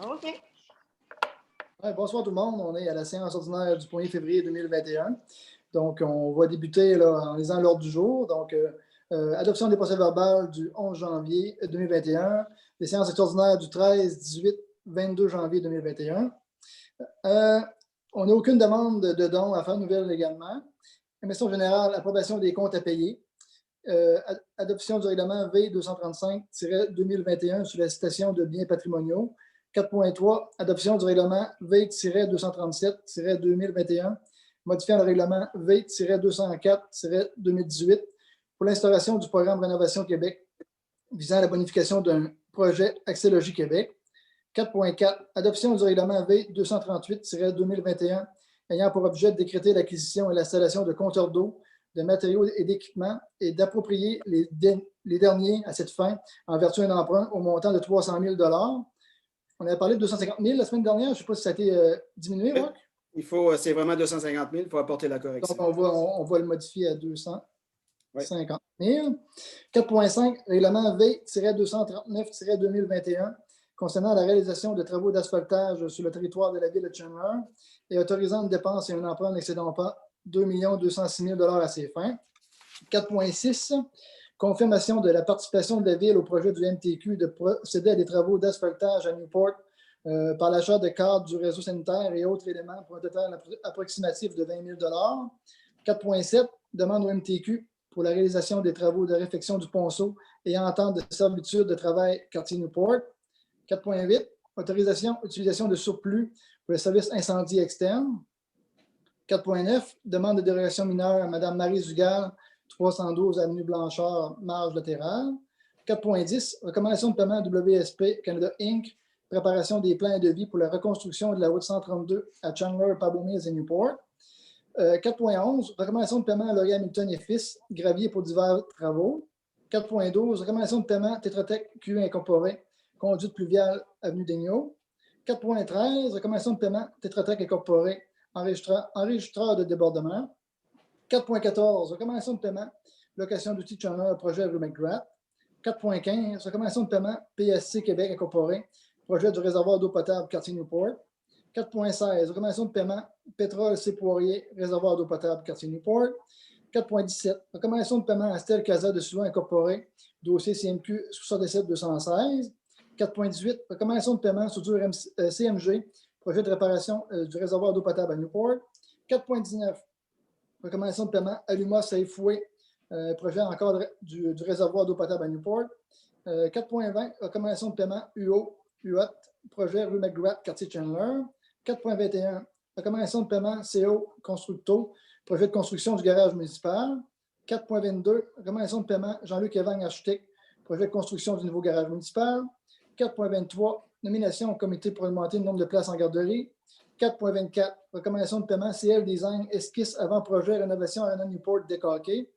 OK. Ouais, bonsoir tout le monde. On est à la séance ordinaire du 1er février 2021. Donc, on va débuter là, en lisant l'ordre du jour. Donc, adoption des procès-verbaux du 11 janvier 2021, les séances extraordinaires du 13, 18, 22 janvier 2021. On n'a aucune demande de dons à faire nouvelle également. Commission générale, approbation des comptes à payer. Adoption du règlement V235-2021 sur la citation de biens patrimoniaux. 4.3, adoption du règlement V-237-2021, modifiant le règlement V-204-2018 pour l'instauration du programme Rénovation Québec visant à la bonification d'un projet Accès Logis Québec. 4.4, adoption du règlement V-238-2021 ayant pour objet de décréter l'acquisition et l'installation de compteurs d'eau, de matériaux et d'équipements et d'approprier les derniers à cette fin en vertu d'un emprunt au montant de 300 000 $. On avait parlé de 250 000 la semaine dernière. Je ne sais pas si ça a été diminué, Roch. C'est vraiment 250 000. Il faut apporter la correction. Donc, on va le modifier à 250 000. 4.5, règlement V-239-2021 concernant la réalisation de travaux d'asphaltage sur le territoire de la ville de Chandler et autorisant une dépense et un emprunt n'excédant pas 2 206 000 $ à ces fins. 4.6, confirmation de la participation de la Ville au projet du MTQ de procéder à des travaux d'asphaltage à Newport par l'achat de cadres du réseau sanitaire et autres éléments pour un total approximatif de 20 000 $. 4.7, demande au MTQ pour la réalisation des travaux de réfection du ponceau et entente de servitude de travail quartier Newport. 4.8, autorisation, utilisation de surplus pour le service incendie externe. 4.9, demande de dérogation mineure à Mme Marie Zugal, 312 avenue Blanchard, marge latérale. 4.10, recommandation de paiement WSP Canada Inc., préparation des plans de devis pour la reconstruction de la route 132 à Chandler, Pabot Mills et Newport. 4.11, recommandation de paiement à Laurie Hamilton et Fils, gravier pour divers travaux. 4.12, recommandation de paiement Tetra Tech Q Incorporé, conduite pluviale avenue Daigneault. 4.13, recommandation de paiement Tetra Tech Incorporé, enregistreur de débordement. 4.14, recommandation de paiement, location d'outils de Chandler, projet rue McGrath. 4.15, recommandation de paiement PSC Québec Incorporé, projet du réservoir d'eau potable quartier Newport. 4.16, recommandation de paiement Pétrole C. Poirier, réservoir d'eau potable quartier Newport. 4.17, recommandation de paiement Astel Casa de Souvent Incorporé, dossier CMQ 67-216. 4.18, recommandation de paiement soudure CMG, projet de réparation du réservoir d'eau potable à Newport. 4.19, recommandation de paiement Aluma Safeway, projet encore du réservoir d'eau potable à Newport. 4.20, recommandation de paiement UO, projet rue McGrath, quartier Chandler. 4.21, recommandation de paiement CO Constructo, projet de construction du garage municipal. 4.22, recommandation de paiement Jean-Luc Evang, architecte, projet de construction du nouveau garage municipal. 4.23, nomination au comité pour augmenter le nombre de places en garderie. 4.24, recommandation de paiement CL Design, esquisse avant-projet, rénovation à Newport décalqué.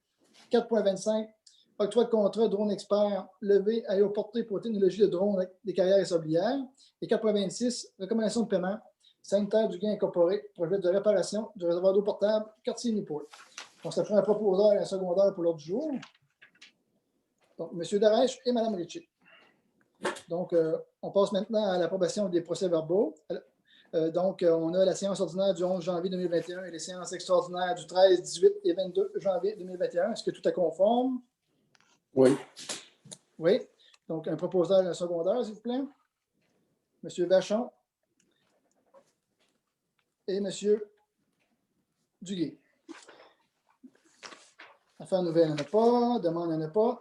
4.25, octroi de contrat drone expert levé à portée pour technologie de drone des carrières et sablières. Et 4.26, recommandation de paiement sanitaire du gain incorporé, projet de réparation du réservoir d'eau portable, quartier Newport. Donc, ça fait un proposeur et un secondaire pour l'ordre du jour. Donc, M. Darèche et Mme Ritchie. Donc, on passe maintenant à l'approbation des procès-verbaux. Donc, on a la séance ordinaire du 11 janvier 2021 et les séances extraordinaires du 13, 18 et 22 janvier 2021. Est-ce que tout est conforme? Oui. Oui. Donc, un proposeur et un secondaire, s'il vous plaît. M. Vachon et M. Duguay. Affaires nouvelles, il n'y en a pas. Demande, il n'y en a pas.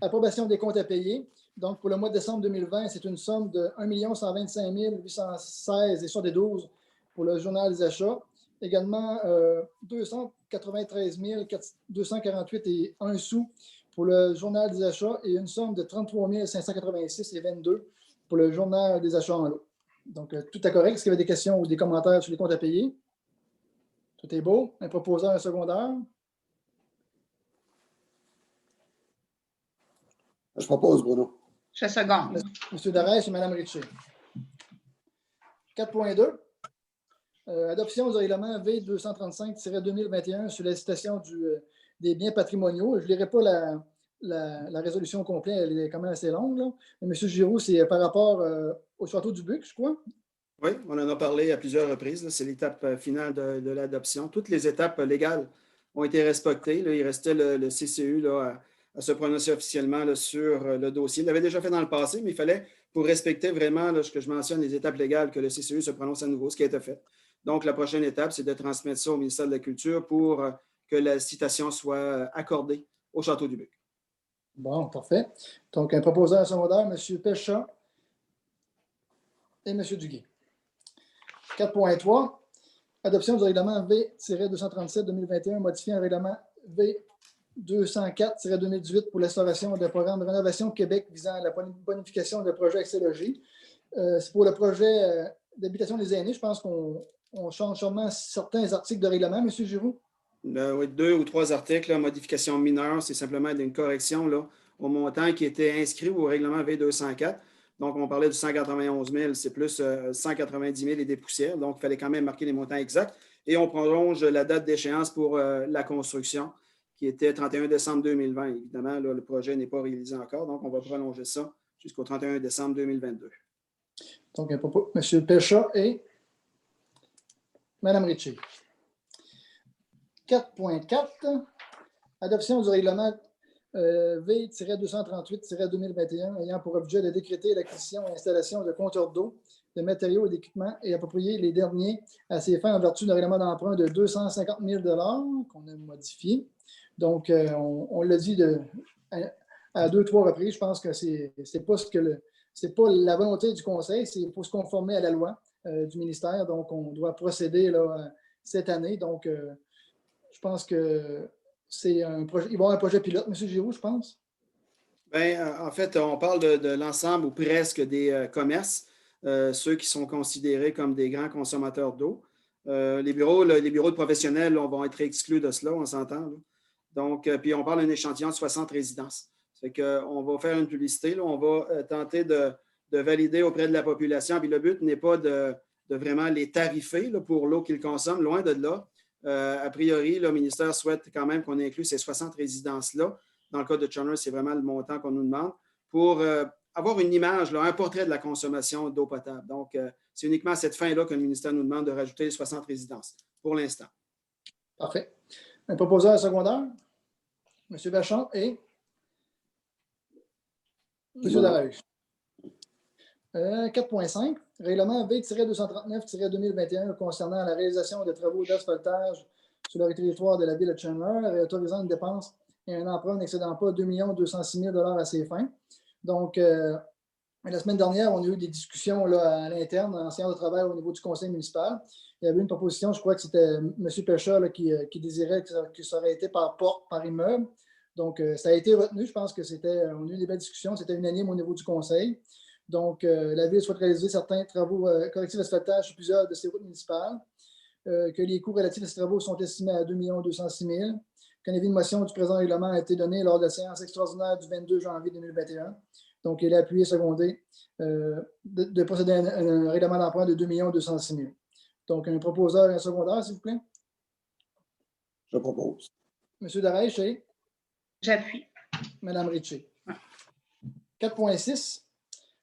Approbation des comptes à payer. Donc, pour le mois de décembre 2020, c'est une somme de 1 125 816,12 pour le journal des achats. Également, 293 248,1 sous pour le journal des achats et une somme de 33 586,22 pour le journal des achats en lot. Donc, tout est correct. Est-ce qu'il y avait des questions ou des commentaires sur les comptes à payer? Tout est beau. Un proposeur, un secondaire. Je propose, Bruno. Je seconde. M. Darèche et Mme Ritchie. 4.2. Adoption du règlement V-235-2021 sur la citation des biens patrimoniaux. Je ne lirai pas la résolution complète, elle est quand même assez longue. Là. Mais M. Giroux, c'est par rapport au Château du Buc, je crois. Oui, on en a parlé à plusieurs reprises. C'est l'étape finale de l'adoption. Toutes les étapes légales ont été respectées. Là, il restait le CCU là, à se prononcer officiellement là, sur le dossier. Il l'avait déjà fait dans le passé, mais il fallait, pour respecter vraiment là, ce que je mentionne, les étapes légales, que le CCU se prononce à nouveau, ce qui a été fait. Donc, la prochaine étape, c'est de transmettre ça au ministère de la Culture pour que la citation soit accordée au Château du Buc. Bon, parfait. Donc, un proposeur secondaire, M. Péchat et M. Duguay. 4.3. Adoption du règlement V-237-2021, modifiant un règlement V-204-2018 pour l'instauration d'un programme de rénovation Québec visant à la bonification de projets accès-logis. C'est pour le projet d'habitation des aînés. Je pense qu'on change sûrement certains articles de règlement, M. Giroux. Oui, 2 ou 3 articles, là, modification mineure, c'est simplement une correction là, au montant qui était inscrit au règlement V204. Donc, on parlait de 191 000, c'est plus 190 000 et des poussières. Donc, il fallait quand même marquer les montants exacts. Et on prolonge la date d'échéance pour la construction, qui était 31 décembre 2020. Évidemment, là, le projet n'est pas réalisé encore, donc on va prolonger ça jusqu'au 31 décembre 2022. Donc, un propos, M. Péchat et Mme Ritchie. 4.4. Adoption du règlement V-238-2021 ayant pour objet de décréter l'acquisition et l'installation de compteurs d'eau, de matériaux et d'équipements et approprier les derniers à ces fins en vertu d'un règlement d'emprunt de 250 000 qu'on a modifié. Donc, on l'a dit à 2-3 reprises. Je pense que c'est pas la volonté du Conseil, c'est pour se conformer à la loi du ministère. Donc, on doit procéder là, cette année. Donc, je pense que c'est un projet. Il va y avoir un projet pilote, M. Giroux, je pense. Bien, en fait, on parle de l'ensemble ou presque des commerces, ceux qui sont considérés comme des grands consommateurs d'eau. Les bureaux de professionnels là, vont être exclus de cela, on s'entend. Là. Donc, puis on parle d'un échantillon de 60 résidences. Ça fait qu'on va faire une publicité, là, on va tenter de valider auprès de la population. Puis le but n'est pas de vraiment les tarifer là, pour l'eau qu'ils consomment, loin de là. A priori, le ministère souhaite quand même qu'on inclue ces 60 résidences-là. Dans le cas de Chandler, c'est vraiment le montant qu'on nous demande pour avoir une image, là, un portrait de la consommation d'eau potable. Donc, c'est uniquement à cette fin-là que le ministère nous demande de rajouter les 60 résidences pour l'instant. Parfait. Un proposeur secondaire, M. Vachon et M. Darèche. 4.5. Règlement V-239-2021 concernant la réalisation de travaux d'asphaltage sur le territoire de la ville de Chandler et autorisant une dépense et un emprunt n'excédant pas 2 206 000 à ces fins. Donc, la semaine dernière, on a eu des discussions là, à l'interne, en séance de travail au niveau du conseil municipal. Il y avait une proposition, je crois que c'était M. Péchat là, qui désirait que ça aurait été par porte, par immeuble. Donc, ça a été retenu. Je pense que on a eu des belles discussions. C'était unanime au niveau du conseil. Donc, la Ville souhaite réaliser certains travaux correctifs d'asphaltage sur plusieurs de ses routes municipales, que les coûts relatifs à ces travaux sont estimés à 2 206 000, qu'un avis de motion du présent règlement a été donné lors de la séance extraordinaire du 22 janvier 2021. Donc, il est appuyé et secondé de procéder à un règlement d'emprunt de 2 206 000. Donc, un proposeur et un secondaire, s'il vous plaît. Je propose. M. Darèche et J'appuie. Mme Ritchie. 4.6.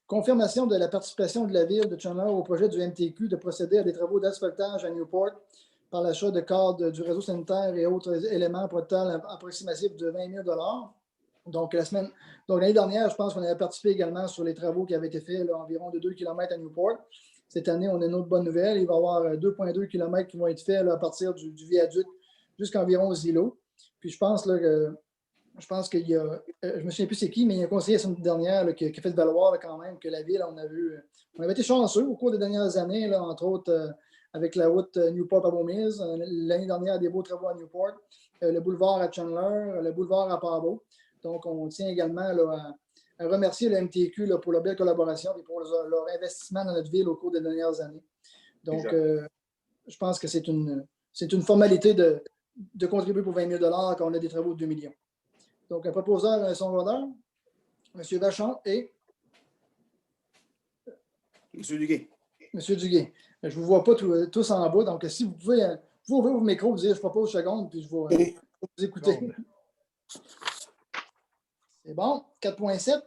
Confirmation de la participation de la Ville de Chandler au projet du MTQ de procéder à des travaux d'asphaltage à Newport par l'achat de cadres du réseau sanitaire et autres éléments pour un total approximatif de 20 000 $. Donc, l'année dernière, je pense qu'on avait participé également sur les travaux qui avaient été faits, là, environ de 2 km à Newport. Cette année, on a une autre bonne nouvelle. Il va y avoir 2,2 km qui vont être faits là, à partir du viaduc jusqu'environ aux îlots. Puis je pense là, qu'il y a, je ne me souviens plus c'est qui, mais il y a un conseiller la semaine dernière là, qui a fait valoir là, quand même que la Ville, on avait été chanceux au cours des dernières années, là, entre autres avec la route Newport-Pabot-Mills. L'année dernière, des beaux travaux à Newport, le boulevard à Chandler, le boulevard à Pabot. Donc, on tient également là, à remercier le MTQ là, pour leur belle collaboration et pour leur investissement dans notre ville au cours des dernières années. Donc, je pense que c'est une formalité de contribuer pour 20 000 $ quand on a des travaux de 2 millions. Donc, un proposeur, un secondaire, M. Vachon et M. Duguay. M. Duguay. Je ne vous vois pas tous en bas, donc si vous pouvez vous ouvrir vos micros, vous dire je propose une seconde, puis je vais vous écouter. C'est bon. 4.7.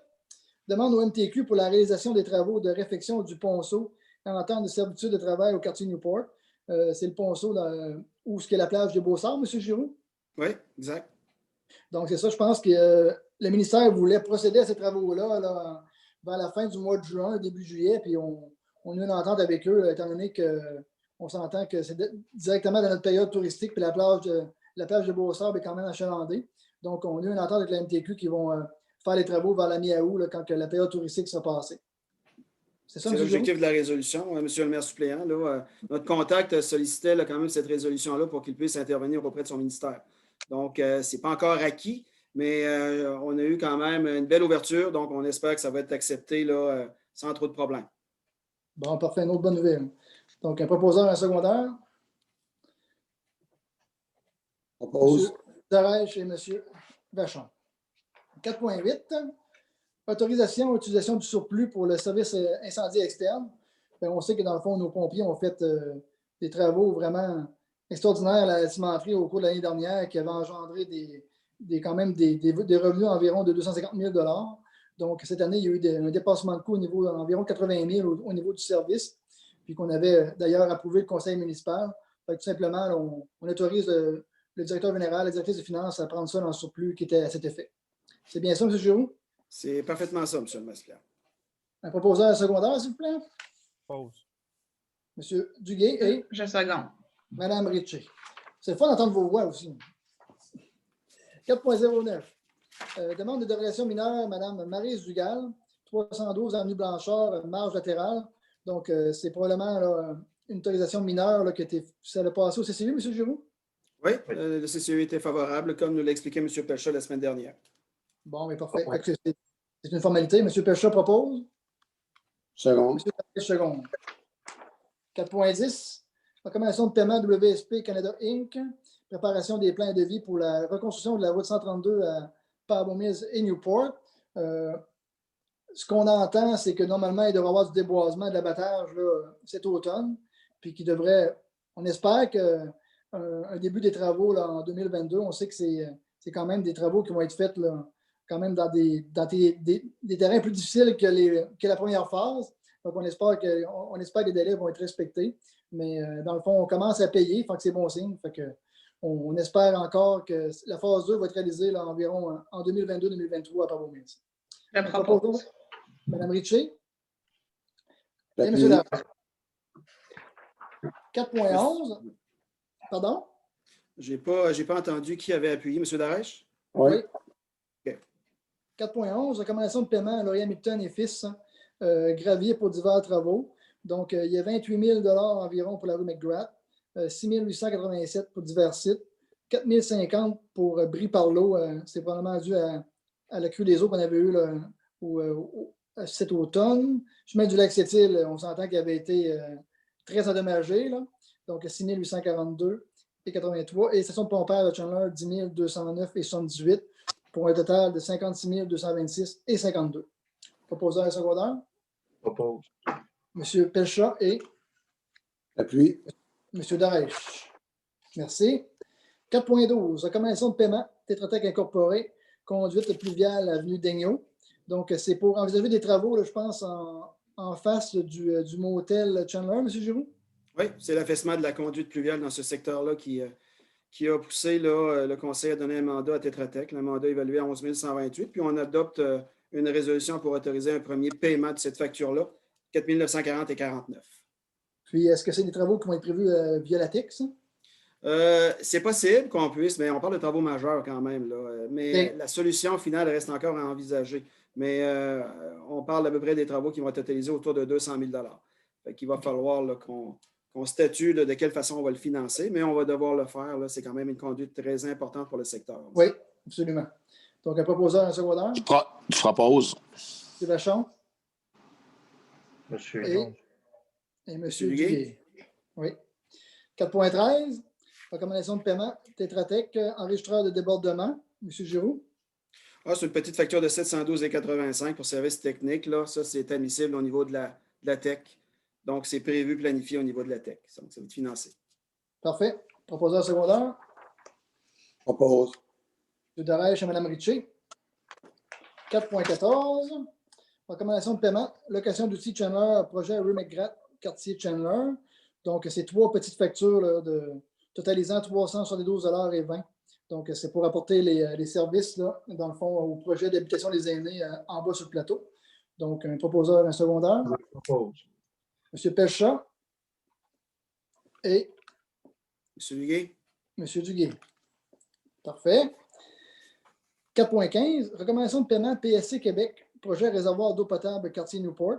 Demande au MTQ pour la réalisation des travaux de réfection du ponceau en entente de servitude de travail au quartier Newport. C'est le ponceau où est la plage de Beaussart, M. Giroux? Oui, exact. Donc, c'est ça, je pense que le ministère voulait procéder à ces travaux-là là, vers la fin du mois de juin, début juillet, puis on a eu une entente avec eux, étant donné qu'on s'entend que c'est directement dans notre période touristique, puis la plage de Beaussart est quand même achalandée. Donc, on a eu une entente avec la MTQ qui vont faire les travaux vers la mi-août, quand que la période touristique sera passée. C'est ça, C'est M. l'objectif de la résolution, M. le maire suppléant. Là, notre contact sollicitait là, quand même cette résolution-là pour qu'il puisse intervenir auprès de son ministère. Donc, ce n'est pas encore acquis, mais on a eu quand même une belle ouverture. Donc, on espère que ça va être accepté là, sans trop de problèmes. Bon, parfait, une autre bonne nouvelle. Donc, un proposeur en secondaire. Propose. M. Darèche et M. Vachon. 4.8. Autorisation à l'utilisation du surplus pour le service incendie externe. Bien, on sait que dans le fond, nos pompiers ont fait des travaux vraiment extraordinaires à la cimenterie au cours de l'année dernière qui avaient engendré quand même des revenus environ de 250 000 $. Donc, cette année, il y a eu un dépassement de coût au niveau d'environ 80 000 au niveau du service, puis qu'on avait d'ailleurs approuvé le conseil municipal. Fait que, tout simplement, on autorise le directeur général, la directrice des finances à prendre ça dans le surplus qui était à cet effet. C'est bien ça, M. Giroux? C'est parfaitement ça, M. le maire suppléant. Un proposeur secondaire, s'il vous plaît? Pause. M. Duguay et Je seconde. Mme Ritchie. C'est le fun d'entendre vos voix aussi. 4.09. Demande de dérogation mineure, Mme Maryse Dugal, 312 avenue Blanchard, marge latérale. Donc, c'est probablement là, une autorisation mineure là, ça a passé au CCU, M. Giroux? Oui, le CCE était favorable, comme nous l'a expliqué M. Pelcha la semaine dernière. Bon, mais parfait. C'est une formalité. M. Pelcha propose. Second. M. Darèche seconde. 4.10. Recommandation de paiement WSP Canada Inc. Préparation des plans de vie pour la reconstruction de la route 132 à Pabot Mills et Newport. Ce qu'on entend, c'est que normalement, il devrait y avoir du déboisement de l'abattage là, cet automne, puis qu'il devrait, on espère qu'un début des travaux là, en 2022, on sait que c'est quand même des travaux qui vont être faits là, quand même dans des terrains plus difficiles que la première phase. Donc, on espère que les délais vont être respectés. Mais dans le fond, on commence à payer, fait que c'est bon signe. Fait que, on espère encore que la phase 2 va être réalisée là, environ en 2022-2023 à Pabot Mills. Je propose. Mme Ritchie et M. Appuyé. Darèche. 4.11. Pardon? Je n'ai pas entendu qui avait appuyé. M. Darèche? Oui. 4.11. Recommandation de paiement à Laurier Hamilton et Fils, gravier pour divers travaux. Donc, il y a 28 000 environ pour la rue McGrath, 6 887 pour divers sites, 4 050 pour Brie-Parleau. C'est probablement dû à la crue des eaux qu'on avait eue cet automne. Chemin du Lac-Sept-Îles, on s'entend qu'il avait été très endommagé. Là. Donc, 6 842 et 83. Et station de pompage à Chandler, 10 209 et 78 pour un total de 56 226 et 52. Proposeur secondaire? Propose. M. Pelcha et Appui. M. Darèche. Merci. 4.12. Recommandation de paiement, Tetra Tech Incorporé, conduite pluviale avenue Daigneault. Donc, c'est pour envisager des travaux, là, je pense, en face du motel Chandler, M. Giroux? Oui, c'est l'affaissement de la conduite pluviale dans ce secteur-là qui a poussé là, le conseil à donner un mandat à Tetra Tech. Le mandat évalué à 11 128. Puis on adopte une résolution pour autoriser un premier paiement de cette facture-là, 4 940 et 49. Puis, est-ce que c'est des travaux qui vont être prévus via la TIC, ça? C'est possible qu'on puisse, mais on parle de travaux majeurs quand même. Là. Mais la solution finale reste encore à envisager. Mais on parle à peu près des travaux qui vont être totalisés autour de 200 000 $. Fait qu'il va falloir là, qu'on statue là, de quelle façon on va le financer, mais on va devoir le faire. Là. C'est quand même une conduite très importante pour le secteur. Oui, absolument. Donc, un proposeur en secondaire? Tu proposes. M. Vachon Monsieur et Jones. M. Duguay. Duguay. Oui. 4.13. Recommandation de paiement, Tetra Tech, enregistreur de débordement, M. Giroux. Ah, c'est une petite facture de 712,85 pour services techniques. Là. Ça, c'est admissible au niveau de la tech. Donc, c'est prévu, planifié au niveau de la tech. Donc, ça va être financé. Parfait. Proposeur secondaire, Propose. M. Darèche et Mme Ritchie. 4.14. Recommandation de paiement, location d'outils Chandler, projet Rue McGrath, quartier Chandler. Donc, c'est 3 petites factures là, totalisant 372,20 $. Donc, c'est pour apporter les services, là, dans le fond, au projet d'habitation des aînés en bas sur le plateau. Donc, un proposeur, un secondaire. Oppose. M. Pelchat et M. Duguay? M. Duguay. Parfait. 4.15, recommandation de paiement PSC Québec, projet réservoir d'eau potable quartier Newport.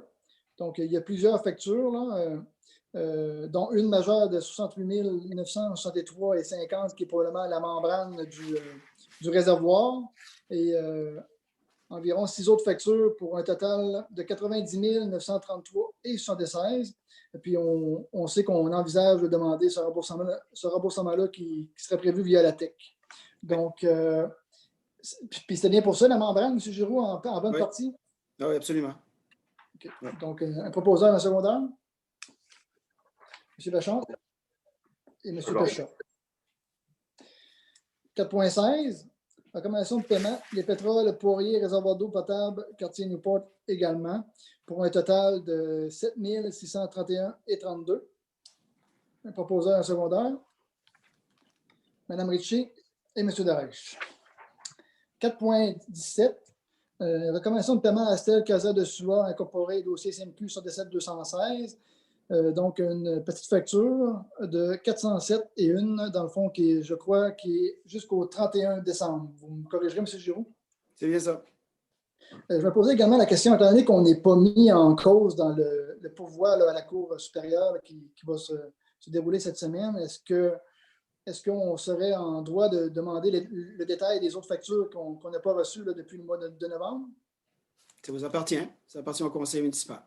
Donc, il y a plusieurs factures, là, dont une majeure de 68 963,50 qui est probablement la membrane du réservoir, et environ 6 autres factures pour un total de 90 933,76. Et puis, on sait qu'on envisage de demander ce remboursement-là qui serait prévu via la TEC. Donc, puis c'est bien pour ça, la membrane, M. Giroux, en bonne partie? Ah oui, absolument. Okay. Donc, un proposeur, un secondaire? M. Vachon et M. Pelchat. 4.16, recommandation de paiement, les pétroles, poiriers, réservoirs d'eau potable, quartier Newport également, pour un total de 7 631,32. Un proposeur, un secondaire? Mme Ritchie et M. Darèche. 4.17, recommandation de paiement à Estelle Casa de Sula, incorporé dossier CMQ 77-216. Donc, une petite facture de 407 et une, dans le fond, je crois, qui est jusqu'au 31 décembre. Vous me corrigerez, M. Giroux? C'est bien ça. Je me posais également la question, étant donné qu'on n'est pas mis en cause dans le pourvoi là, à la Cour supérieure là, qui va se dérouler cette semaine, est-ce qu'on serait en droit de demander le détail des autres factures qu'on n'a pas reçues là, depuis le mois de novembre? Ça vous appartient. Ça appartient au conseil municipal.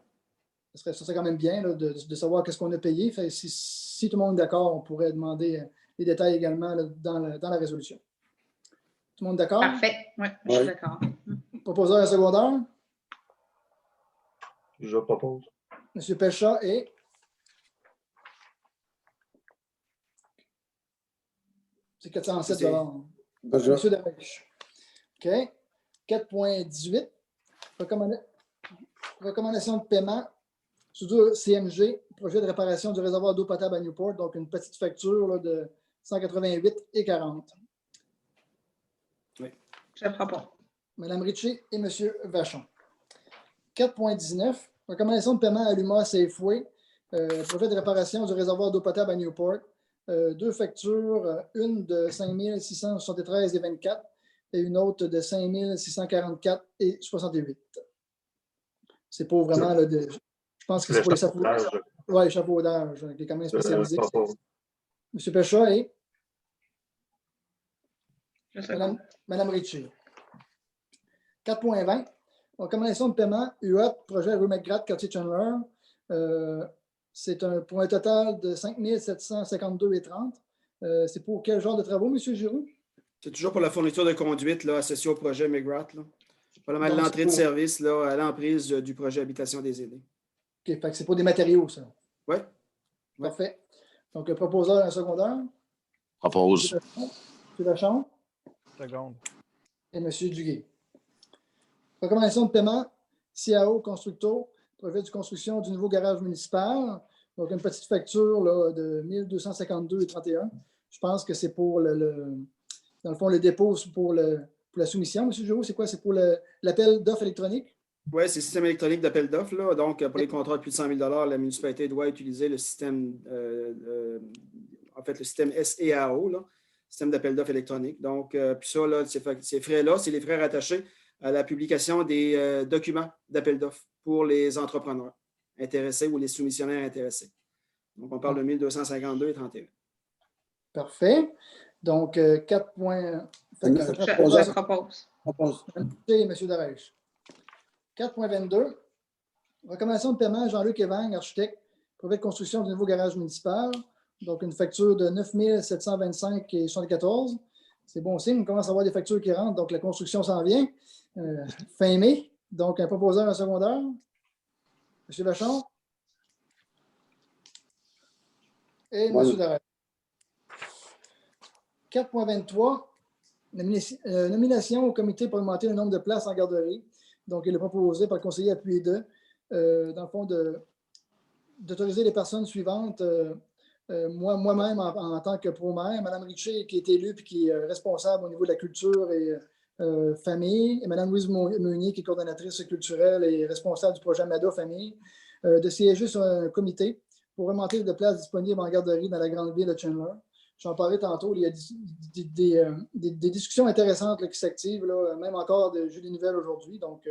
Ça serait quand même bien là, de savoir qu'est-ce qu'on a payé. Fait, si tout le monde est d'accord, on pourrait demander les détails également là, dans la résolution. Tout le monde d'accord? Parfait. Oui, je suis d'accord. Proposeur un secondaire? Je propose. M. Pelchat et c'est 407 $. M. Darèche. OK. 4.18. Recommandation de paiement. Sous CMG, projet de réparation du réservoir d'eau potable à Newport, donc une petite facture là, de 188,40. Oui. Je propose. Mme Ritchie et M. Vachon. 4.19, recommandation de paiement à l'UMA Safeway, projet de réparation du réservoir d'eau potable à Newport. 2 factures, une de 5 673,24 et une autre de 5 644,68. C'est pour vraiment je pense que c'est pour les chapeaudages. Oui, les chapeaudages, qui est quand même spécialisé. M. Pelchat et Mme Ritchie. 4.20, recommandation de paiement UOT, projet Rue McGrath, quartier Chandler. C'est pour un total de 5 752,30. C'est pour quel genre de travaux, M. Giroux? C'est toujours pour la fourniture de conduite là, associée au projet McGrath. Pas mal l'entrée de service là, à l'emprise du projet Habitation des aînés. OK, fait que c'est pour des matériaux, ça. Oui. Parfait. Donc, le proposeur un secondaire. Propose. M. Vachon Seconde. et M. Duguay. Recommandation de paiement, CAO Constructo, projet de construction du nouveau garage municipal. Donc, une petite facture là, de 1252,31. Je pense que c'est pour dans le fond, le dépôt pour la soumission, M. Giroux. C'est quoi? C'est pour l'appel d'offres électronique? Oui, c'est le système électronique d'appel d'offres. Donc, pour les contrats de plus de 100 000 $, la municipalité doit utiliser le système, le système SEAO, là, système d'appel d'offres électronique. Donc, puis ça, là, ces frais-là, c'est les frais rattachés à la publication des documents d'appel d'offres pour les entrepreneurs intéressés ou les soumissionnaires intéressés. Donc, on parle de 1252,31. Parfait. Donc, 4 points. Je propose. Et M. Darèche. 4.22. Recommandation de paiement Jean-Luc Evang, architecte, projet de construction du nouveau garage municipal. Donc, une facture de 9 725,74. C'est bon signe. On commence à avoir des factures qui rentrent. Donc, la construction s'en vient. Fin mai. Donc, un proposeur, un secondaire. M. Vachon. Et M. Darèche. 4.23. Nomination au comité pour augmenter le nombre de places en garderie. Donc, il est proposé par le conseiller appuyé 2, dans le fond, d'autoriser les personnes suivantes, moi-même en tant que pro-maire, Mme Richer, qui est élue et qui est responsable au niveau de la culture et famille, et Mme Louise Meunier, qui est coordonnatrice culturelle et responsable du projet MADA Famille, de siéger sur un comité pour augmenter de places disponibles en garderie dans la grande ville de Chandler. J'en parlais tantôt, il y a des discussions intéressantes là, qui s'activent, même encore de Julie Nouvelle aujourd'hui. Donc,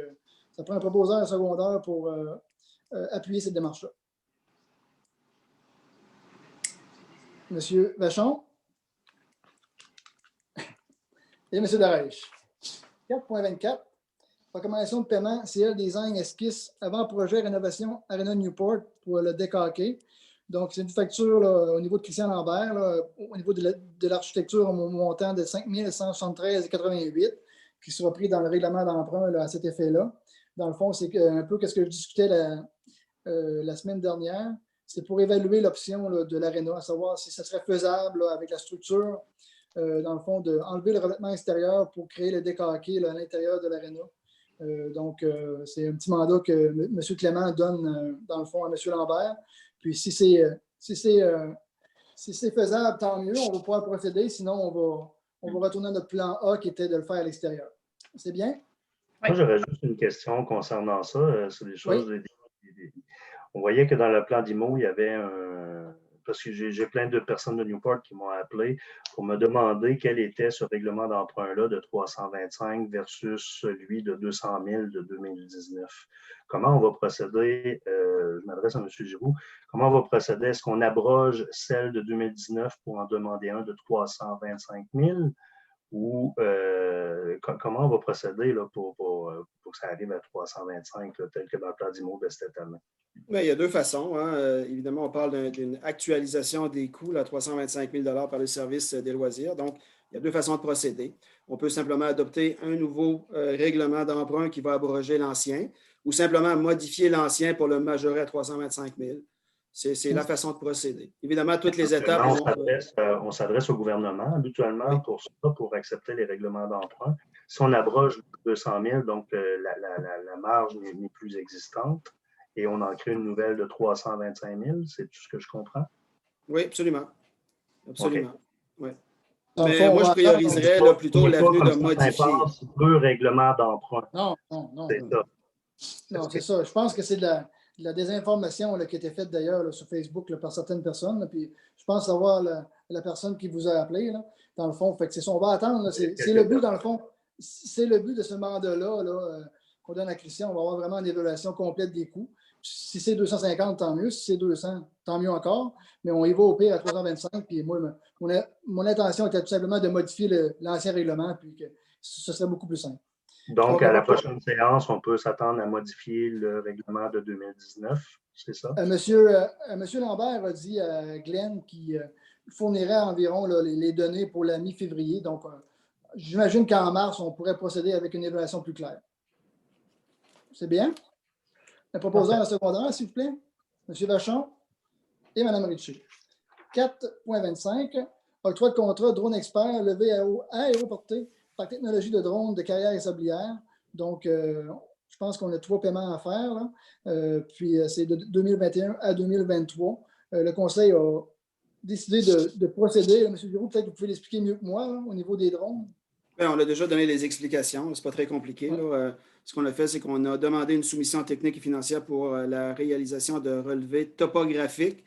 ça prend un proposeur secondaire pour appuyer cette démarche-là. Monsieur Vachon et Monsieur Darèche. 4.24. Recommandation de paiement CL Design Esquisse avant-projet rénovation Arena Newport pour le deck hockey. Donc, c'est une facture là, au niveau de Christian Lambert, là, au niveau de l'architecture, au montant de 5 173,88 qui sera pris dans le règlement d'emprunt à cet effet-là. Dans le fond, c'est un peu ce que je discutais la semaine dernière. C'est pour évaluer l'option de l'Arena, à savoir si ça serait faisable là, avec la structure, dans le fond, d'enlever le revêtement extérieur pour créer le deck hockey là, à l'intérieur de l'Arena. Donc, c'est un petit mandat que M. Clément donne, dans le fond, à M. Lambert. Puis, si c'est faisable, tant mieux, on va pouvoir procéder. Sinon, on va retourner à notre plan A qui était de le faire à l'extérieur. C'est bien? Moi, j'aurais juste une question concernant ça. C'est des choses. On voyait que dans le plan d'IMO, il y avait un. Parce que j'ai plein de personnes de Newport qui m'ont appelé pour me demander quel était ce règlement d'emprunt-là de 325 versus celui de 200 000 de 2019. Comment on va procéder? Je m'adresse à M. Giroux. Comment on va procéder? Est-ce qu'on abroge celle de 2019 pour en demander un de 325 000? Ou comment on va procéder là, pour que ça arrive à 325, là, tel que dans le plan d'IMO de cette année? Bien, il y a deux façons. Hein. Évidemment, on parle d'une actualisation des coûts à 325 000 par le service des loisirs. Donc, il y a deux façons de procéder. On peut simplement adopter un nouveau règlement d'emprunt qui va abroger l'ancien ou simplement modifier l'ancien pour le majorer à 325 000. C'est la façon de procéder. Évidemment, toutes les étapes. On s'adresse au gouvernement habituellement pour accepter les règlements d'emprunt. Si on abroge 200 000, donc la marge n'est plus existante et on en crée une nouvelle de 325 000, c'est tout ce que je comprends? Oui, absolument. Absolument. Okay. Ouais. Mais moi, je prioriserais là, plutôt l'avenue de modifier. Deux règlements d'emprunt. Non. C'est ça. Non, c'est ça. Je pense que c'est de la désinformation là, qui a été faite d'ailleurs sur Facebook là, par certaines personnes. Là, puis je pense savoir la personne qui vous a appelé, là, dans le fond. Fait que c'est ça, on va attendre. C'est le but, dans le fond. C'est le but de ce mandat-là qu'on donne à Christian. On va avoir vraiment une évaluation complète des coûts. Si c'est 250, tant mieux. Si c'est 200, tant mieux encore. Mais on y va au pire à 325. Puis moi, mon intention était tout simplement de modifier l'ancien règlement, puis que ce serait beaucoup plus simple. Donc, à la prochaine séance, on peut s'attendre à modifier le règlement de 2019, c'est ça? Monsieur Lambert a dit à Glenn qu'il fournirait environ là, les données pour la mi-février. Donc, j'imagine qu'en mars, on pourrait procéder avec une évaluation plus claire. C'est bien? Le proposeur en secondaire, s'il vous plaît. M. Vachon et Mme Ritchie. 4.25. Octroi de contrat drone expert levé à aéroportée par technologie de drone de carrière et sablière. Donc, je pense qu'on a 3 paiements à faire. Là. Puis, c'est de 2021 à 2023. Le Conseil a décidé de procéder. M. Giroux, peut-être que vous pouvez l'expliquer mieux que moi là, au niveau des drones. Bien, on a déjà donné les explications. Ce n'est pas très compliqué. Là. Ce qu'on a fait, c'est qu'on a demandé une soumission technique et financière pour la réalisation de relevés topographiques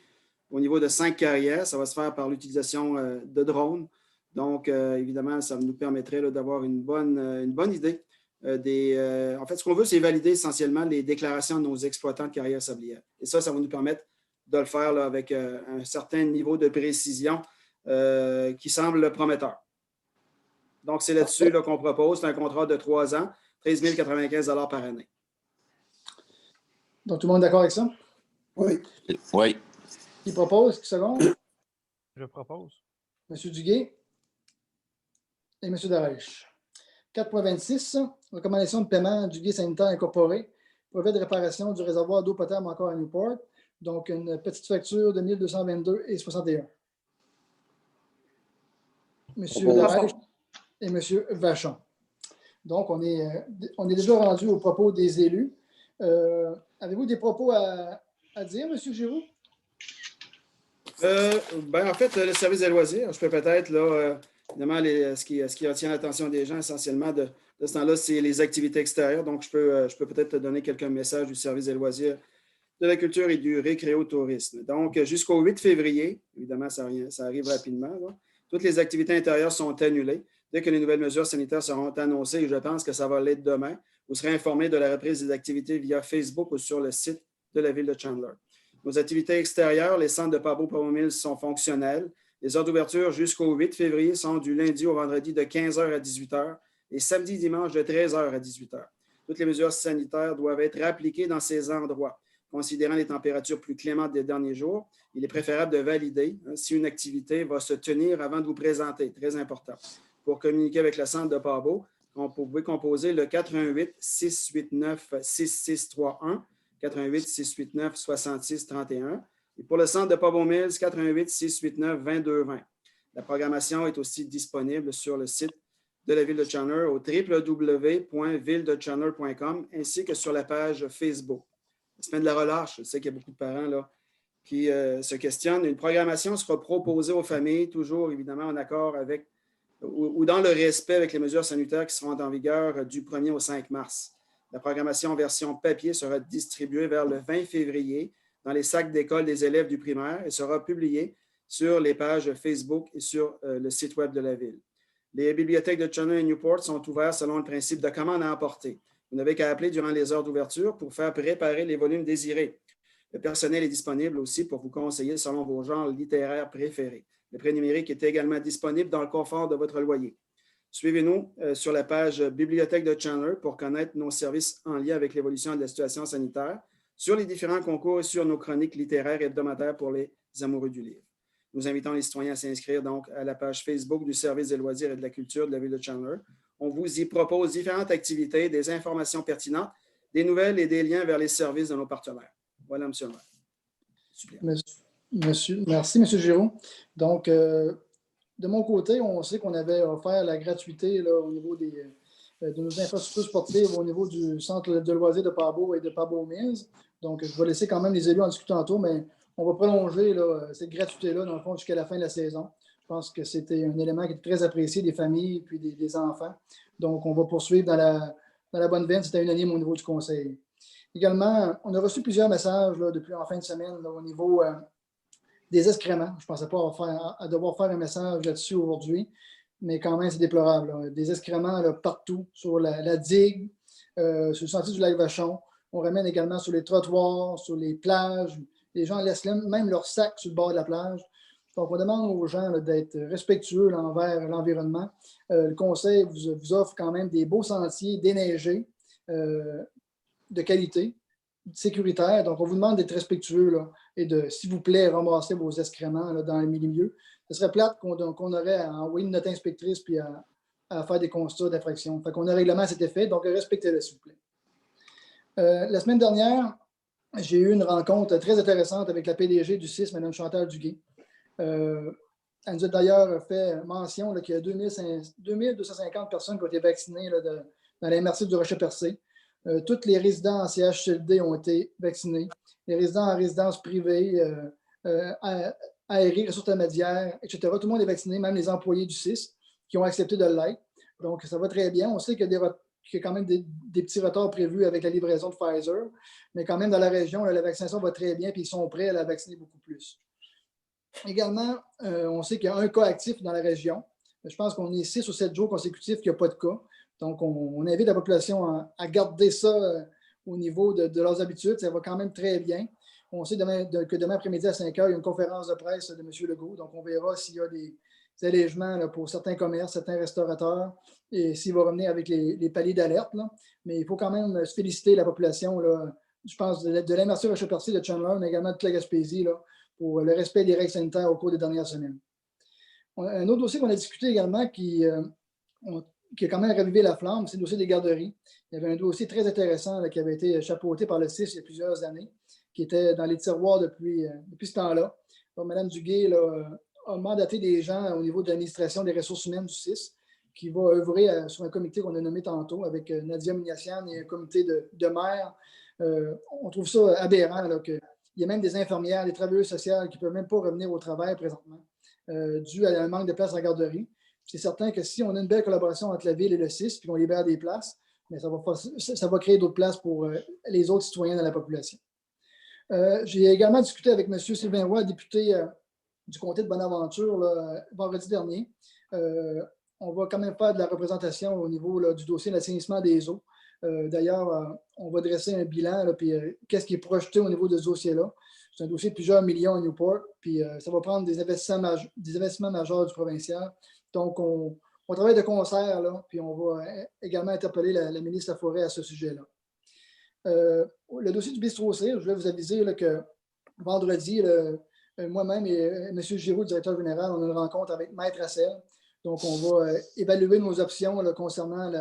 au niveau de 5 carrières. Ça va se faire par l'utilisation de drones. Donc, évidemment, ça nous permettrait d'avoir une bonne idée en fait, ce qu'on veut, c'est valider essentiellement les déclarations de nos exploitants de carrières sablières. Et ça va nous permettre de le faire là, avec un certain niveau de précision qui semble prometteur. Donc, c'est là-dessus qu'on propose. C'est un contrat de 3 ans, 13 095 $ par année. Donc, tout le monde est d'accord avec ça? Oui. Oui. Qui propose? Qui seconde? Je propose. M. Duguay et M. Darèche. 4.26. Recommandation de paiement Duguay Sanitaire Incorporé. Projet de réparation du réservoir d'eau potable encore à Newport. Donc, une petite facture de 1 222,61. M. Darèche et M. Vachon. Donc, on est déjà rendu au propos des élus. Avez-vous des propos à dire, M. Giroux? En fait, le service des loisirs, je peux peut-être, là, évidemment, ce qui retient l'attention des gens essentiellement de ce temps-là, c'est les activités extérieures. Donc, je peux peut-être te donner quelques messages du service des loisirs, de la culture et du récréotourisme. Donc, jusqu'au 8 février, évidemment, ça arrive rapidement, là, toutes les activités intérieures sont annulées. Dès que les nouvelles mesures sanitaires seront annoncées, et je pense que ça va l'être demain, vous serez informé de la reprise des activités via Facebook ou sur le site de la ville de Chandler. Nos activités extérieures, les centres de Pabot Mills sont fonctionnels. Les heures d'ouverture jusqu'au 8 février sont du lundi au vendredi de 15h à 18h et samedi et dimanche de 13h à 18h. Toutes les mesures sanitaires doivent être appliquées dans ces endroits. Considérant les températures plus clémentes des derniers jours, il est préférable de valider si une activité va se tenir avant de vous présenter. Très important. Pour communiquer avec le centre de Pabot, vous pouvez composer le 88 689 6631, 88 689 6631. Et pour le centre de Pabot Mills, 88 689 2220. La programmation est aussi disponible sur le site de la Ville de Chandler au www.villedechandler.com ainsi que sur la page Facebook. La semaine de la relâche, je sais qu'il y a beaucoup de parents là, qui se questionnent. Une programmation sera proposée aux familles, toujours évidemment en accord avec ou dans le respect avec les mesures sanitaires qui seront en vigueur du 1er au 5 mars. La programmation en version papier sera distribuée vers le 20 février dans les sacs d'école des élèves du primaire et sera publiée sur les pages Facebook et sur le site web de la Ville. Les bibliothèques de Chandler et Newport sont ouvertes selon le principe de commande à emporter. Vous n'avez qu'à appeler durant les heures d'ouverture pour faire préparer les volumes désirés. Le personnel est disponible aussi pour vous conseiller selon vos genres littéraires préférés. Le prêt numérique est également disponible dans le confort de votre loyer. Suivez-nous sur la page Bibliothèque de Chandler pour connaître nos services en lien avec l'évolution de la situation sanitaire, sur les différents concours et sur nos chroniques littéraires hebdomadaires pour les amoureux du livre. Nous invitons les citoyens à s'inscrire donc à la page Facebook du Service des loisirs et de la culture de la Ville de Chandler. On vous y propose différentes activités, des informations pertinentes, des nouvelles et des liens vers les services de nos partenaires. Voilà, M. le maire. Merci, M. Giroux. Donc, de mon côté, on sait qu'on avait offert la gratuité là, au niveau de nos infrastructures sportives au niveau du centre de loisirs de Pabot et de Pabot Mills. Donc, je vais laisser quand même les élus en discuter tantôt, mais on va prolonger là, cette gratuité-là, dans le fond, jusqu'à la fin de la saison. Je pense que c'était un élément qui est très apprécié des familles et puis des enfants. Donc, on va poursuivre dans la bonne veine. C'était unanime au niveau du conseil. Également, on a reçu plusieurs messages là, depuis en fin de semaine là, au niveau des excréments. Je ne pensais pas à devoir faire un message là-dessus aujourd'hui, mais quand même, c'est déplorable. Là. Des excréments là, partout, sur la digue, sur le sentier du lac Vachon. On ramène également sur les trottoirs, sur les plages. Les gens laissent même leurs sacs sur le bord de la plage. Donc, on demande aux gens là, d'être respectueux là, envers l'environnement. Le conseil vous offre quand même des beaux sentiers déneigés de qualité, sécuritaire. Donc, on vous demande d'être respectueux là, et de, s'il vous plaît, ramasser vos excréments là, dans les milieux. Ce serait plate qu'on aurait à envoyer une note inspectrice puis à faire des constats d'infraction. Fait qu'on a un règlement à cet effet, donc respectez-le, s'il vous plaît. La semaine dernière, j'ai eu une rencontre très intéressante avec la PDG du CIS, Mme Chantal Duguay. Elle nous a d'ailleurs fait mention qu'il y a 2250 personnes qui ont été vaccinées là, dans la MRC du Rocher-Percé. Tous les résidents en CHSLD ont été vaccinés. Les résidents en résidence privée, aérée, ressources intermédiaires, etc. Tout le monde est vacciné, même les employés du CIS qui ont accepté de l'être. Donc, ça va très bien. On sait qu'il y a quand même des petits retards prévus avec la livraison de Pfizer, mais quand même, dans la région, là, la vaccination va très bien et ils sont prêts à la vacciner beaucoup plus. Également, on sait qu'il y a un cas actif dans la région. Je pense qu'on est 6 ou 7 jours consécutifs qu'il n'y a pas de cas. Donc, on invite la population à garder ça au niveau de leurs habitudes. Ça va quand même très bien. On sait que demain après-midi à 5 heures, il y a une conférence de presse de M. Legault. Donc, on verra s'il y a des allègements là, pour certains commerces, certains restaurateurs, et s'il va revenir avec les paliers d'alerte. Mais il faut quand même se féliciter la population, là, je pense, de la MRC Rocher-Percé de Chandler, mais également de toute la Gaspésie, là, pour le respect des règles sanitaires au cours des dernières semaines. Un autre dossier qu'on a discuté également qui a quand même ravivé la flamme, c'est le dossier des garderies. Il y avait un dossier très intéressant là, qui avait été chapeauté par le CIS il y a plusieurs années, qui était dans les tiroirs depuis ce temps-là. Mme Duguay là, a mandaté des gens au niveau de l'administration des ressources humaines du CIS qui va œuvrer sur un comité qu'on a nommé tantôt avec Nadia Minassian et un comité de maires. On trouve ça aberrant qu'il y a même des infirmières, des travailleuses sociales qui ne peuvent même pas revenir au travail présentement, dû à un manque de place en garderie. C'est certain que si on a une belle collaboration entre la ville et le CIS, puis qu'on libère des places, mais ça va créer d'autres places pour les autres citoyens de la population. J'ai également discuté avec M. Sylvain Roy, député du comté de Bonaventure, là, vendredi dernier. On va quand même faire de la représentation au niveau là, du dossier de l'assainissement des eaux. D'ailleurs, on va dresser un bilan, là, puis qu'est-ce qui est projeté au niveau de ce dossier-là. C'est un dossier de plusieurs millions à Newport, puis ça va prendre des investissements majeurs du provincial. Donc, on travaille de concert, là, puis on va également interpeller la ministre de la Forêt à ce sujet-là. Le dossier du bistrot Cire, je voulais vous aviser là, que vendredi, moi-même et M. Giroux, le directeur général, on a une rencontre avec Maître Hassel. Donc, on va évaluer nos options là, concernant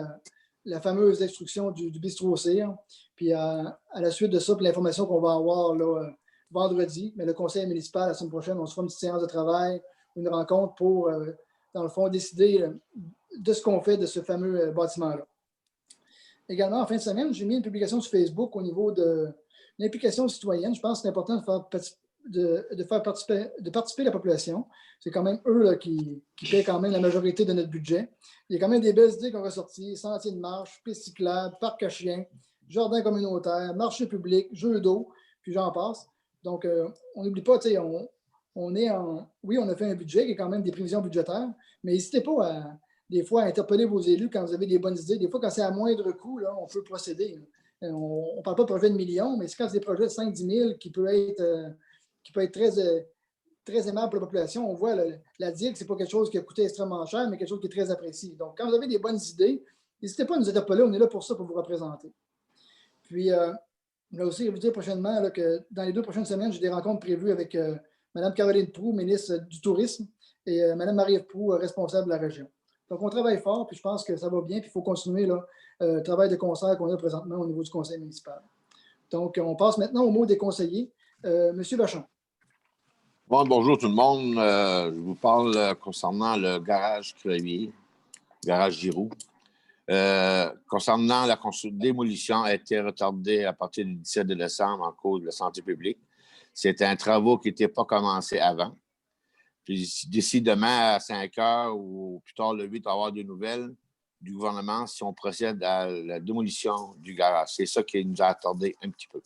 la fameuse instruction du bistrot Cire. Puis, à la suite de ça, puis l'information qu'on va avoir là, vendredi, mais le conseil municipal, la semaine prochaine, on se fera une petite séance de travail, une rencontre pour, dans le fond, décider de ce qu'on fait de ce fameux bâtiment-là. Également, en fin de semaine, j'ai mis une publication sur Facebook au niveau de l'implication citoyenne. Je pense que c'est important de faire participer la population. C'est quand même eux là, qui paient quand même la majorité de notre budget. Il y a quand même des belles idées qu'on va sortir. Sentiers de marche, pistes cyclables, parcs à chiens, jardins communautaires, marché public, jeux d'eau, puis j'en passe. Donc, on n'oublie pas, tu sais, oui, on a fait un budget qui est quand même des prévisions budgétaires, mais n'hésitez pas des fois à interpeller vos élus quand vous avez des bonnes idées. Des fois, quand c'est à moindre coût, là, on peut procéder. On ne parle pas de projet de millions, mais c'est quand c'est des projets de 5-10 000 qui peut être très aimable pour la population. On voit la digue, ce n'est pas quelque chose qui a coûté extrêmement cher, mais quelque chose qui est très apprécié. Donc, quand vous avez des bonnes idées, n'hésitez pas à nous interpeller. On est là pour ça, pour vous représenter. Puis, je vais aussi vous dire prochainement là, que dans les 2 prochaines semaines, j'ai des rencontres prévues avec Mme Caroline Proulx, ministre du Tourisme, et Mme Marie-Ève Proulx, responsable de la région. Donc, on travaille fort, puis je pense que ça va bien, puis il faut continuer le travail de concert qu'on a présentement au niveau du conseil municipal. Donc, on passe maintenant au mot des conseillers. Monsieur Vachon. Bon, bonjour tout le monde. Je vous parle concernant le garage Crevier, garage Giroux. Concernant la démolition, a été retardée à partir du 17 décembre en cause de la santé publique. C'était un travaux qui n'était pas commencé avant. Puis d'ici demain à 5 heures ou plus tard le 8, on va avoir des nouvelles du gouvernement si on procède à la démolition du garage. C'est ça qui nous a attardé un petit peu.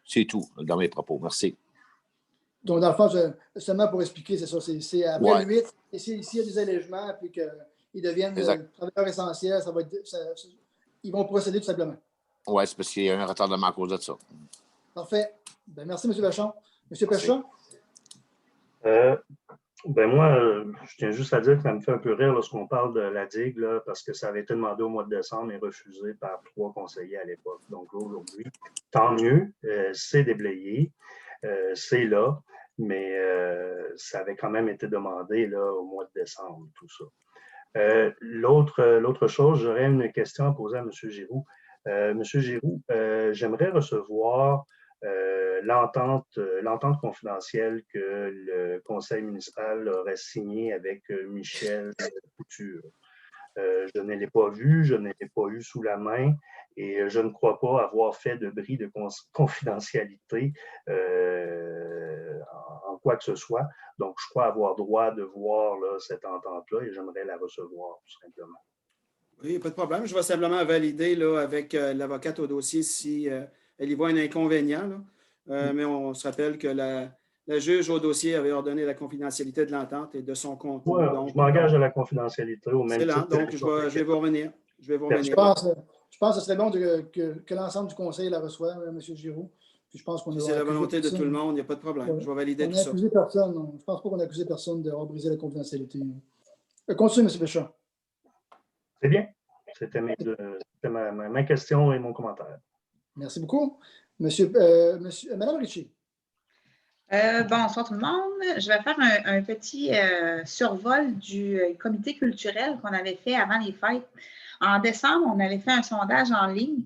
C'est tout dans mes propos. Merci. Donc, dans le fond, seulement pour expliquer, c'est ça. C'est après le 8, et s'il y a des allègements puis qu'ils deviennent travailleurs essentiels, ils vont procéder tout simplement. Oui, c'est parce qu'il y a un retardement à cause de ça. Parfait. Ben, merci, M. Vachon. M. Péchon? Moi, je tiens juste à dire que ça me fait un peu rire lorsqu'on parle de la digue, là, parce que ça avait été demandé au mois de décembre et refusé par 3 conseillers à l'époque. Donc aujourd'hui, tant mieux, c'est déblayé, c'est là, mais ça avait quand même été demandé là, au mois de décembre, tout ça. L'autre chose, j'aurais une question à poser à M. Giroux. M. Giroux, j'aimerais recevoir l'entente confidentielle que le conseil municipal aurait signée avec Michel Couture. Je ne l'ai pas vu, je ne l'ai pas eu sous la main et je ne crois pas avoir fait de bris de confidentialité en quoi que ce soit. Donc, je crois avoir droit de voir là, cette entente-là et j'aimerais la recevoir tout simplement. Oui, pas de problème. Je vais simplement valider là, avec l'avocate au dossier si elle y voit un inconvénient. Là. Mais on se rappelle que la juge au dossier avait ordonné la confidentialité de l'entente et de son contenu. Ouais, donc, je m'engage à la confidentialité au même titre. Donc, je vais vous revenir. Je pense que ce serait bon que l'ensemble du conseil la reçoive, M. Giroux. Puis je pense qu'on c'est la volonté de tout le monde, il n'y a pas de problème. Ouais. Je vais valider tout ça. Je ne pense pas qu'on a accusé personne d'avoir brisé la confidentialité. Continue, M. Péchon. C'est bien. C'était ma question et mon commentaire. Merci beaucoup. Madame Ritchie. Bonsoir tout le monde. Je vais faire un petit survol du comité culturel qu'on avait fait avant les fêtes. En décembre, on avait fait un sondage en ligne.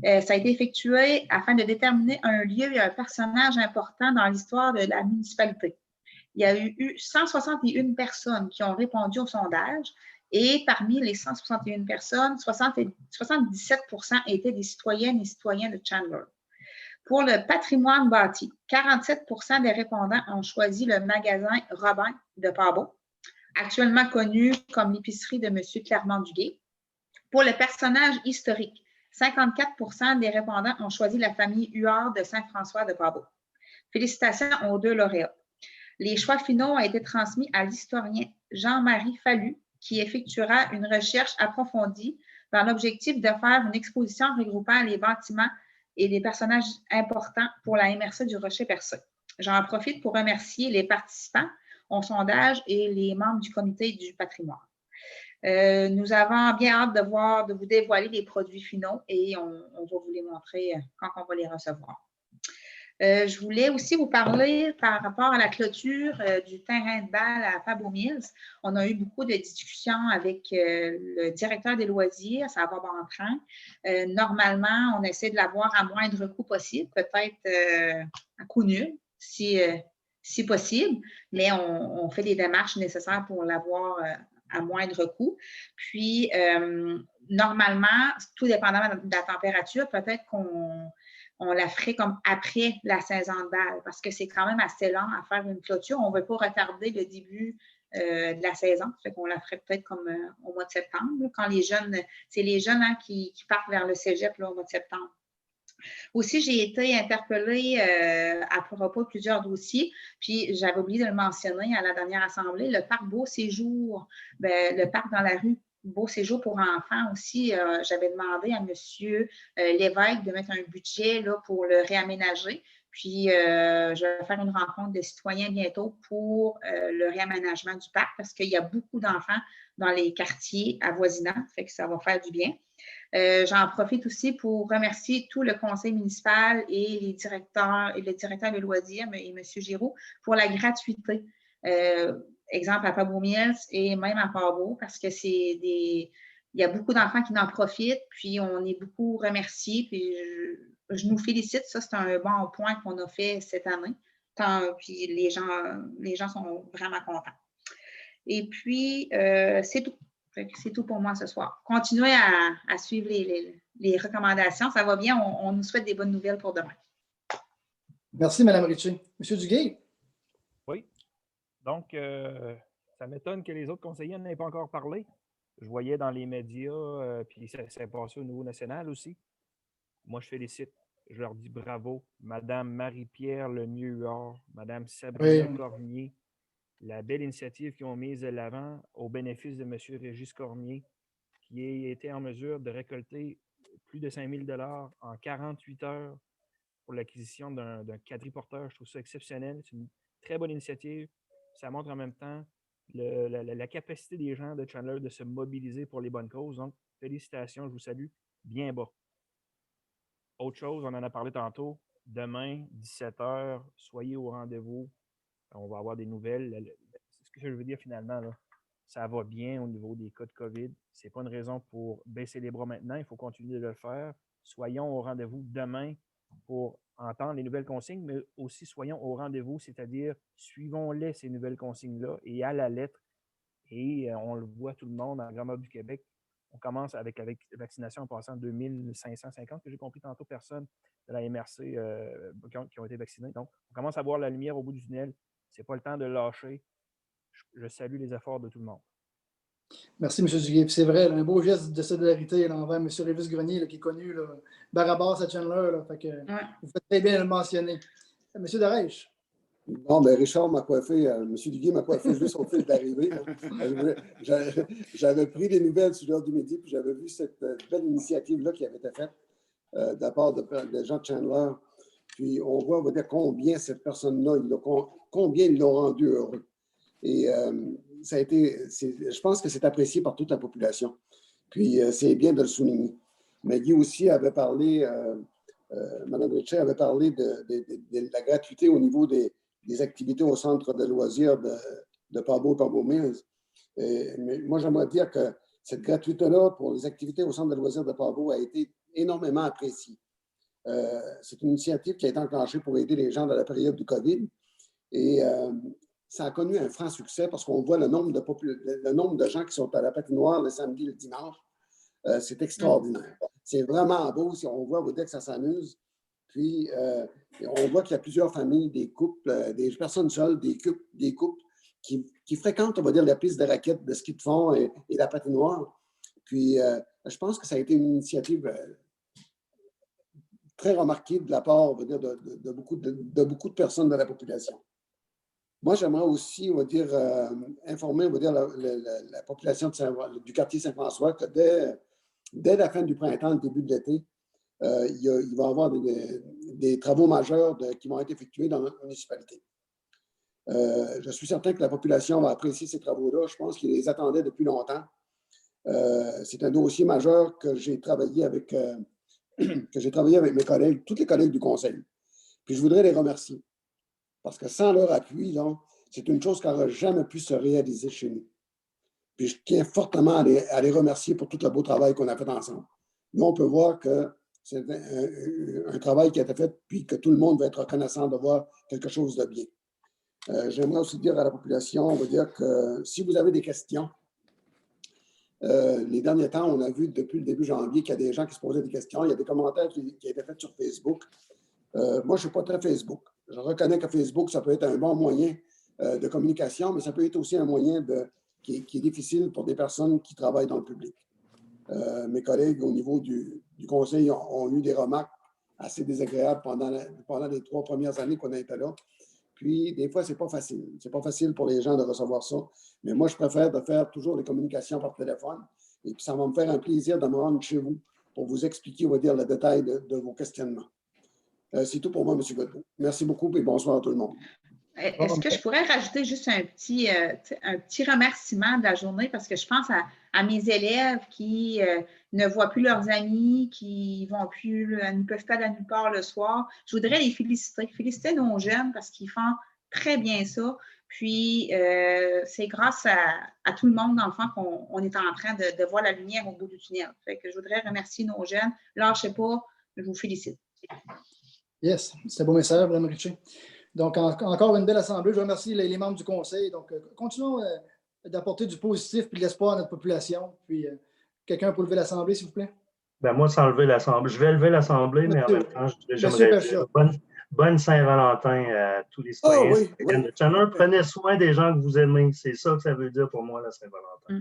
Ça a été effectué afin de déterminer un lieu et un personnage important dans l'histoire de la municipalité. Il y a eu 161 personnes qui ont répondu au sondage Et parmi les 161 personnes, 77% étaient des citoyennes et citoyens de Chandler. Pour le patrimoine bâti, 47% des répondants ont choisi le magasin Robin de Pabot, actuellement connu comme l'épicerie de M. Clermont-Duguay. Pour le personnage historique, 54% des répondants ont choisi la famille Huard de Saint-François de Pabot. Félicitations aux 2 lauréats. Les choix finaux ont été transmis à l'historien Jean-Marie Fallu, qui effectuera une recherche approfondie dans l'objectif de faire une exposition regroupant les bâtiments et les personnages importants pour la MRC du Rocher-Percé. J'en profite pour remercier les participants au sondage et les membres du comité du patrimoine. Nous avons bien hâte de vous dévoiler les produits finaux et on va vous les montrer quand on va les recevoir. Je voulais aussi vous parler par rapport à la clôture du terrain de balle à Pabot Mills. On a eu beaucoup de discussions avec le directeur des loisirs, ça va bon train. Normalement, on essaie de l'avoir à moindre coût possible, peut-être à coût nul, si possible, mais on fait les démarches nécessaires pour l'avoir à moindre coût. Puis, normalement, tout dépendamment de la température, peut-être qu'on la ferait comme après la saison de balle, parce que c'est quand même assez long à faire une clôture. On ne veut pas retarder le début de la saison. Fait qu'on la ferait peut-être comme au mois de septembre, quand les jeunes, c'est les jeunes qui partent vers le cégep là, au mois de septembre. Aussi, j'ai été interpellée à propos de plusieurs dossiers, puis j'avais oublié de le mentionner à la dernière assemblée, le parc Beau Séjour, le parc dans la rue Beau Séjour pour enfants aussi, j'avais demandé à M. Lévesque de mettre un budget là, pour le réaménager. Puis, je vais faire une rencontre de citoyens bientôt pour le réaménagement du parc parce qu'il y a beaucoup d'enfants dans les quartiers avoisinants, fait que ça va faire du bien. J'en profite aussi pour remercier tout le conseil municipal et les directeurs et le directeur de loisirs et M. Giroux pour la gratuité. Exemple à Pabot Mills et même à Pabot, parce que il y a beaucoup d'enfants qui en profitent, puis on est beaucoup remerciés, puis je nous félicite. Ça, c'est un bon point qu'on a fait cette année. Puis les gens sont vraiment contents. Et puis, c'est tout. C'est tout pour moi ce soir. Continuez à suivre les recommandations. Ça va bien. On nous souhaite des bonnes nouvelles pour demain. Merci, Mme Ritchie. Monsieur Duguay? Oui. Donc, ça m'étonne que les autres conseillers n'aient pas encore parlé. Je voyais dans les médias, puis ça s'est passé au niveau national aussi. Moi, je félicite. Je leur dis bravo. Mme Marie-Pierre Lemieux-Huard, Mme Sabrina Cormier, la belle initiative qu'ils ont mise de l'avant au bénéfice de M. Régis Cormier, qui a été en mesure de récolter plus de 5 000 $ en 48 heures pour l'acquisition d'un quadriporteur. Je trouve ça exceptionnel. C'est une très bonne initiative. Ça montre en même temps la capacité des gens de Chandler de se mobiliser pour les bonnes causes. Donc, félicitations, je vous salue bien bas. Autre chose, on en a parlé tantôt. Demain, 17h, soyez au rendez-vous. On va avoir des nouvelles. C'est ce que je veux dire finalement, là. Ça va bien au niveau des cas de COVID. Ce n'est pas une raison pour baisser les bras maintenant. Il faut continuer de le faire. Soyons au rendez-vous demain pour entendre les nouvelles consignes, mais aussi soyons au rendez-vous, c'est-à-dire suivons-les, ces nouvelles consignes-là, et à la lettre. Et on le voit tout le monde en grandeur du Québec. On commence avec la vaccination en passant 2550, que j'ai compris tantôt, personnes de la MRC qui ont été vaccinées. Donc, on commence à voir la lumière au bout du tunnel. Ce n'est pas le temps de lâcher. Je salue les efforts de tout le monde. Merci, M. Duguay. C'est vrai, là, un beau geste de solidarité là, envers M. Régis Grenier, là, qui est connu, là, Barabas à Chandler. Là, fait que, vous faites très bien de le mentionner. M. Darèche. Bon, ben Richard m'a coiffé, M. Duguay m'a coiffé juste au fil d'arrivée. J'avais pris des nouvelles sur l'heure du midi, puis j'avais vu cette belle initiative-là qui avait été faite de la part de gens de Chandler. Puis on va dire combien cette personne-là, combien ils l'ont rendu heureux. Et ça a été, je pense que c'est apprécié par toute la population. Puis c'est bien de le souligner. Mais Guy aussi avait parlé, Mme Ritchie avait parlé de la gratuité au niveau des activités au centre de loisirs de Pabot Mills. Mais moi, j'aimerais dire que cette gratuité-là pour les activités au centre de loisirs de Pabot a été énormément appréciée. C'est une initiative qui a été enclenchée pour aider les gens dans la période du COVID. Et ça a connu un franc succès parce qu'on voit le nombre de gens qui sont à la patinoire le samedi et le dimanche. C'est extraordinaire. C'est vraiment beau. Si on voit au deck, ça s'amuse. Puis, on voit qu'il y a plusieurs familles, des couples, des personnes seules, des couples qui fréquentent, on va dire, la piste de raquettes, de ski de fond et la patinoire. Puis, je pense que ça a été une initiative très remarquée de la part, on va dire, de beaucoup de personnes de la population. Moi, j'aimerais aussi, on va dire, informer, on va dire, la population du quartier Saint-François que dès la fin du printemps, le début de l'été, il va y avoir des travaux majeurs qui vont être effectués dans notre municipalité. Je suis certain que la population va apprécier ces travaux-là. Je pense qu'ils les attendaient depuis longtemps. C'est un dossier majeur que j'ai travaillé avec mes collègues, tous les collègues du conseil. Puis je voudrais les remercier. Parce que sans leur appui, c'est une chose qui n'aurait jamais pu se réaliser chez nous. Puis je tiens fortement à les remercier pour tout le beau travail qu'on a fait ensemble. Nous, on peut voir que c'est un travail qui a été fait, puis que tout le monde va être reconnaissant de voir quelque chose de bien. J'aimerais aussi dire à la population, on va dire que si vous avez des questions, les derniers temps, on a vu depuis le début janvier qu'il y a des gens qui se posaient des questions. Il y a des commentaires qui étaient faits sur Facebook. Moi, je ne suis pas très Facebook. Je reconnais que Facebook, ça peut être un bon moyen de communication, mais ça peut être aussi un moyen qui est difficile pour des personnes qui travaillent dans le public. Mes collègues au niveau du conseil ont eu des remarques assez désagréables pendant les 3 premières années qu'on a été là. Puis, des fois, ce n'est pas facile. Ce n'est pas facile pour les gens de recevoir ça. Mais moi, je préfère de faire toujours les communications par téléphone. Et puis, ça va me faire un plaisir de me rendre chez vous pour vous expliquer, on va dire, le détail de vos questionnements. C'est tout pour moi, M. Godbout. Merci beaucoup et bonsoir à tout le monde. Est-ce que je pourrais rajouter juste un petit remerciement de la journée parce que je pense à mes élèves qui ne voient plus leurs amis, qui ne peuvent pas aller nulle part le soir. Je voudrais les féliciter nos jeunes parce qu'ils font très bien ça. Puis, c'est grâce à tout le monde, dans le fond, qu'on est en train de voir la lumière au bout du tunnel. Fait que je voudrais remercier nos jeunes. Lâchez pas, je vous félicite. Yes, c'est un beau message, Mme Richer. Donc, encore une belle assemblée. Je remercie les membres du conseil. Donc, continuons d'apporter du positif et de l'espoir à notre population. Puis, quelqu'un peut lever l'assemblée, s'il vous plaît? Ben moi, sans lever l'assemblée. Je vais lever l'assemblée, mais en même temps, j'aimerais dire bonne Saint-Valentin à tous les citoyens de Chandler. Prenez soin des gens que vous aimez. C'est ça que ça veut dire pour moi, la Saint-Valentin.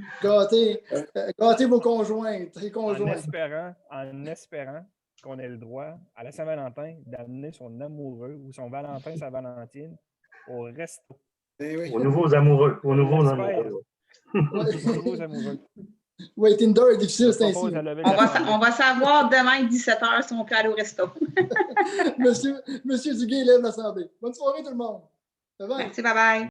Gâtez vos conjointes. En espérant qu'on ait le droit, à la Saint-Valentin, d'amener son amoureux ou son Valentin, sa Valentine, au resto. Aux nouveaux amoureux. Aux nouveaux amoureux. Oui, Tinder est difficile, c'est ainsi. On va savoir demain, 17h, si on peut aller au resto. Monsieur Duguay lève l'assemblée. Bonne soirée, tout le monde. Merci, bye-bye.